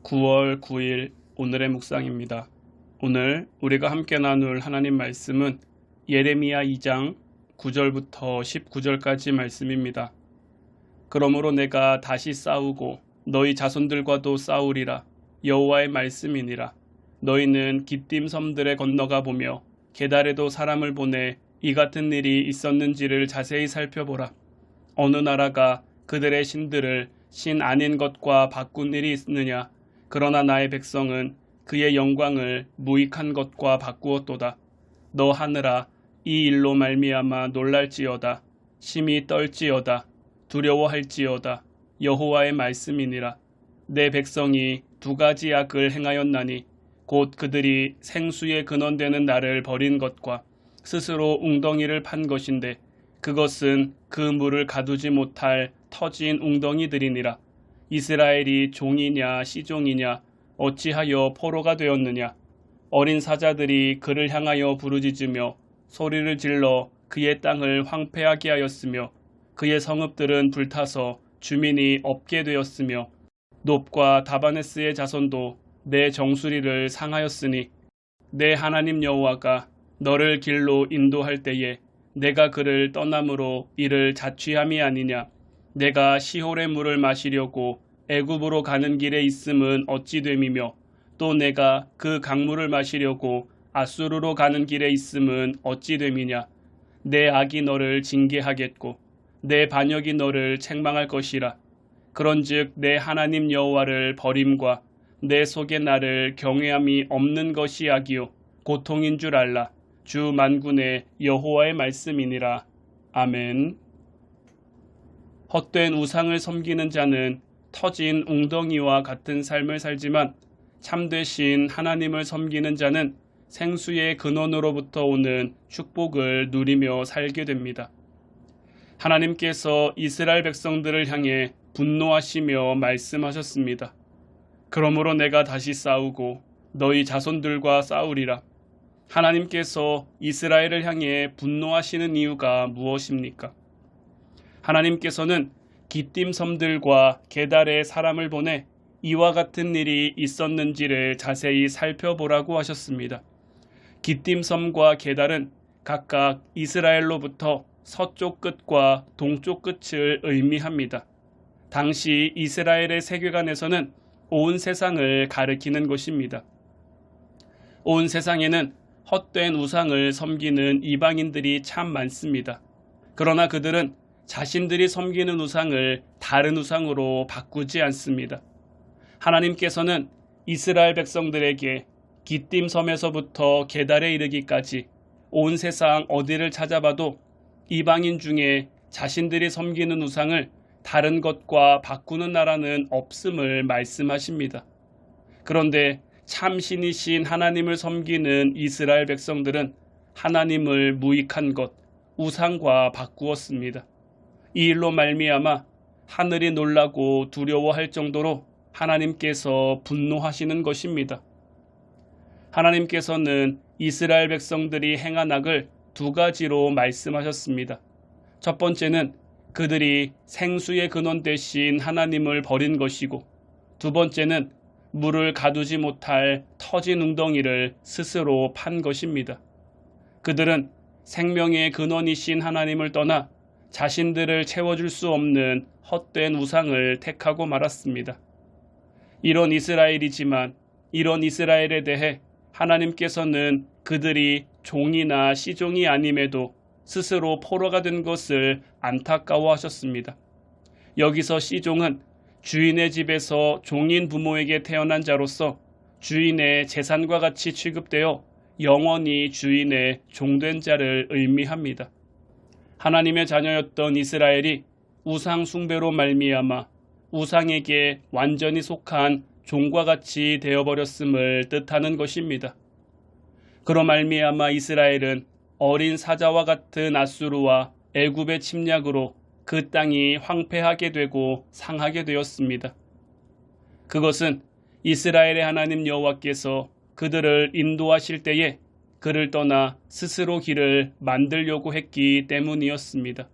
9월 9일 오늘의 묵상입니다. 오늘 우리가 함께 나눌 하나님 말씀은 예레미야 2장 9절부터 19절까지 말씀입니다. 그러므로 내가 다시 싸우고 너희 자손들과도 싸우리라. 여호와의 말씀이니라. 너희는 깃딤 섬들에 건너가 보며 게달에도 사람을 보내 이 같은 일이 있었는지를 자세히 살펴보라. 어느 나라가 그들의 신들을 신 아닌 것과 바꾼 일이 있느냐? 그러나 나의 백성은 그의 영광을 무익한 것과 바꾸었도다. 너 하늘아, 이 일로 말미암아 놀랄지어다. 심히 떨지어다. 두려워할지어다. 여호와의 말씀이니라. 내 백성이 두 가지 악을 행하였나니 곧 그들이 생수의 근원되는 나를 버린 것과 스스로 웅덩이를 판 것인데 그것은 그 물을 가두지 못할 터진 웅덩이들이니라. 이스라엘이 종이냐 시종이냐 어찌하여 포로가 되었느냐. 어린 사자들이 그를 향하여 부르짖으며 소리를 질러 그의 땅을 황폐하게 하였으며 그의 성읍들은 불타서 주민이 없게 되었으며 놉과 다바네스의 자손도 내 정수리를 상하였으니 내 하나님 여호와가 너를 길로 인도할 때에 내가 그를 떠남으로 이를 자취함이 아니냐. 내가 시홀의 물을 마시려고 애굽으로 가는 길에 있음은 어찌 됨이며 또 내가 그 강물을 마시려고 아수르로 가는 길에 있음은 어찌 됨이냐. 내 악이 너를 징계하겠고 내 반역이 너를 책망할 것이라. 그런즉 내 하나님 여호와를 버림과 내 속에 나를 경외함이 없는 것이 악이요 고통인 줄 알라. 주 만군의 여호와의 말씀이니라. 아멘. 헛된 우상을 섬기는 자는 터진 웅덩이와 같은 삶을 살지만 참되신 하나님을 섬기는 자는 생수의 근원으로부터 오는 축복을 누리며 살게 됩니다. 하나님께서 이스라엘 백성들을 향해 분노하시며 말씀하셨습니다. 그러므로 내가 다시 싸우고 너희 자손들과 싸우리라. 하나님께서 이스라엘을 향해 분노하시는 이유가 무엇입니까? 하나님께서는 깃딤 섬들과 게달에 사람을 보내 이와 같은 일이 있었는지를 자세히 살펴보라고 하셨습니다. 깃딤 섬과 게달은 각각 이스라엘로부터 서쪽 끝과 동쪽 끝을 의미합니다. 당시 이스라엘의 세계관에서는 온 세상을 가리키는 것입니다. 온 세상에는 헛된 우상을 섬기는 이방인들이 참 많습니다. 그러나 그들은 자신들이 섬기는 우상을 다른 우상으로 바꾸지 않습니다. 하나님께서는 이스라엘 백성들에게 깃딤 섬에서부터 게달에 이르기까지 온 세상 어디를 찾아봐도 이방인 중에 자신들이 섬기는 우상을 다른 것과 바꾸는 나라는 없음을 말씀하십니다. 그런데 참신이신 하나님을 섬기는 이스라엘 백성들은 하나님을 무익한 것, 우상과 바꾸었습니다. 이 일로 말미암아 하늘이 놀라고 두려워할 정도로 하나님께서 분노하시는 것입니다. 하나님께서는 이스라엘 백성들이 행한 악을 두 가지로 말씀하셨습니다. 첫 번째는 그들이 생수의 근원 대신 하나님을 버린 것이고, 두 번째는 물을 가두지 못할 터진 웅덩이를 스스로 판 것입니다. 그들은 생명의 근원이신 하나님을 떠나 자신들을 채워줄 수 없는 헛된 우상을 택하고 말았습니다. 이런 이스라엘이지만 이런 이스라엘에 대해 하나님께서는 그들이 종이나 시종이 아님에도 스스로 포로가 된 것을 안타까워하셨습니다. 여기서 시종은 주인의 집에서 종인 부모에게 태어난 자로서 주인의 재산과 같이 취급되어 영원히 주인의 종된 자를 의미합니다. 하나님의 자녀였던 이스라엘이 우상 숭배로 말미암아 우상에게 완전히 속한 종과 같이 되어버렸음을 뜻하는 것입니다. 그로 말미암아 이스라엘은 어린 사자와 같은 아수르와 애굽의 침략으로 그 땅이 황폐하게 되고 상하게 되었습니다. 그것은 이스라엘의 하나님 여호와께서 그들을 인도하실 때에 그를 떠나 스스로 길을 만들려고 했기 때문이었습니다.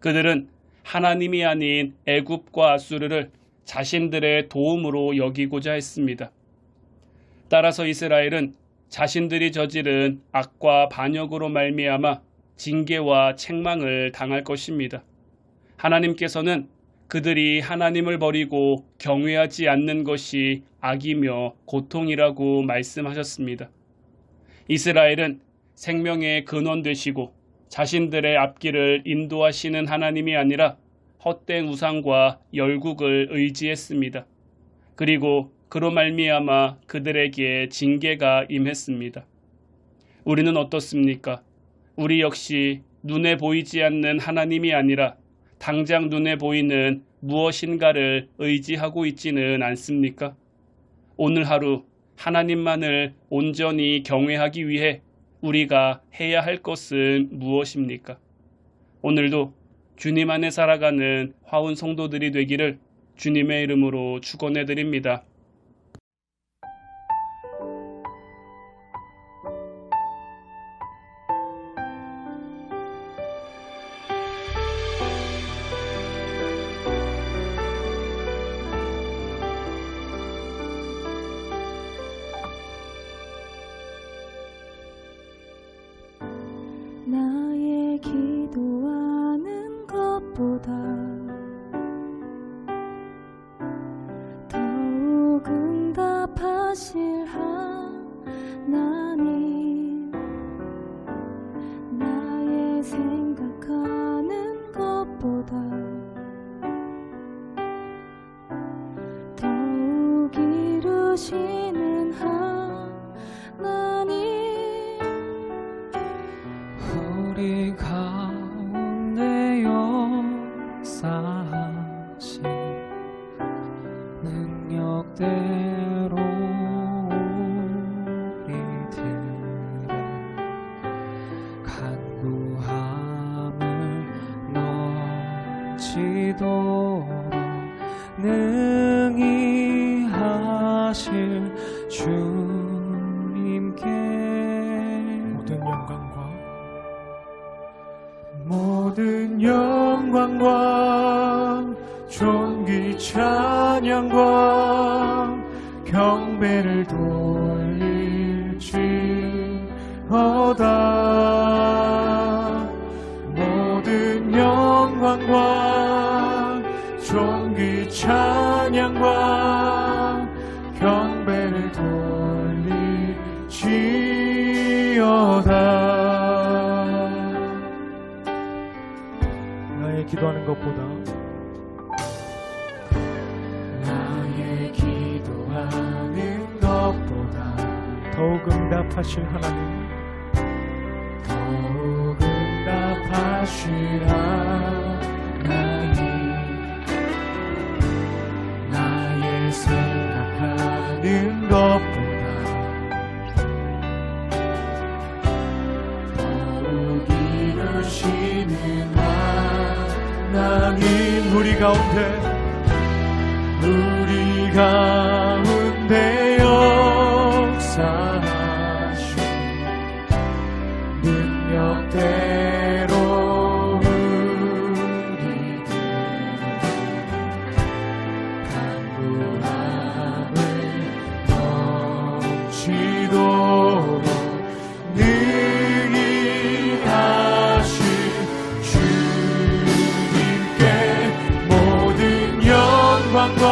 그들은 하나님이 아닌 애굽과 아수르를 자신들의 도움으로 여기고자 했습니다. 따라서 이스라엘은 자신들이 저지른 악과 반역으로 말미암아 징계와 책망을 당할 것입니다. 하나님께서는 그들이 하나님을 버리고 경외하지 않는 것이 악이며 고통이라고 말씀하셨습니다. 이스라엘은 생명의 근원 되시고 자신들의 앞길을 인도하시는 하나님이 아니라 헛된 우상과 열국을 의지했습니다. 그리고 그로 말미암아 그들에게 징계가 임했습니다. 우리는 어떻습니까? 우리 역시 눈에 보이지 않는 하나님이 아니라 당장 눈에 보이는 무엇인가를 의지하고 있지는 않습니까? 오늘 하루 하나님만을 온전히 경외하기 위해 우리가 해야 할 것은 무엇입니까? 오늘도 주님 안에 살아가는 화운 성도들이 되기를 주님의 이름으로 축원해 드립니다. 나의 기도하는 것보다 더욱 응답하실 하나님, 나의 생각하는 것보다 더욱 이루시는 하나님, 우리 가운데 역사하신 능력대로 우리들의 간구함을 넘치도록 능히 하실 주님께 모든 영광과 존귀 찬양과 경배를 돌릴지어다. 모든 영광과 존귀 찬양과 경배를 돌릴지어다. 나의 기도하는 것보다 더욱 응답하실 하나님, 더욱 응답하실 하나님, 나의 생각하는 것보다 더욱 이루시는 하나님, 우리 가운데 역사하신 능력대로 우리들 간구함을 넘치도록 능히 하실 주님께 모든 영광과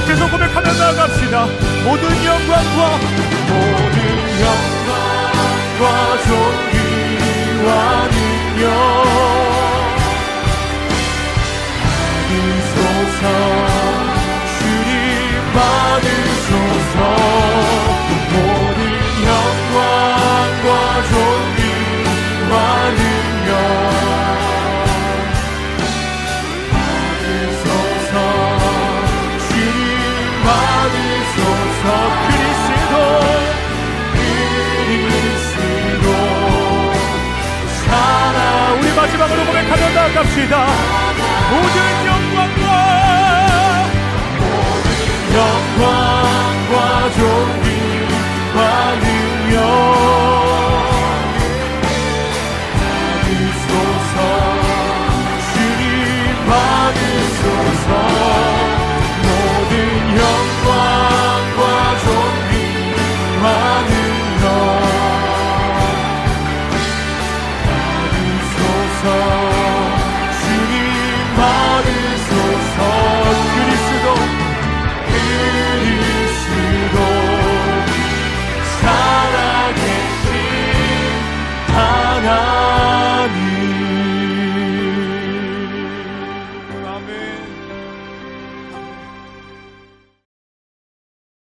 계속해서 고백하며 나아갑시다. 모든 영광과 존귀와 능력 받으소서. 주님 받으소서. 모든 영광과 존귀와 능력 받으소서. 주님 받으소서. 우리 마지막으로 고백하며 나아갑시다. 모든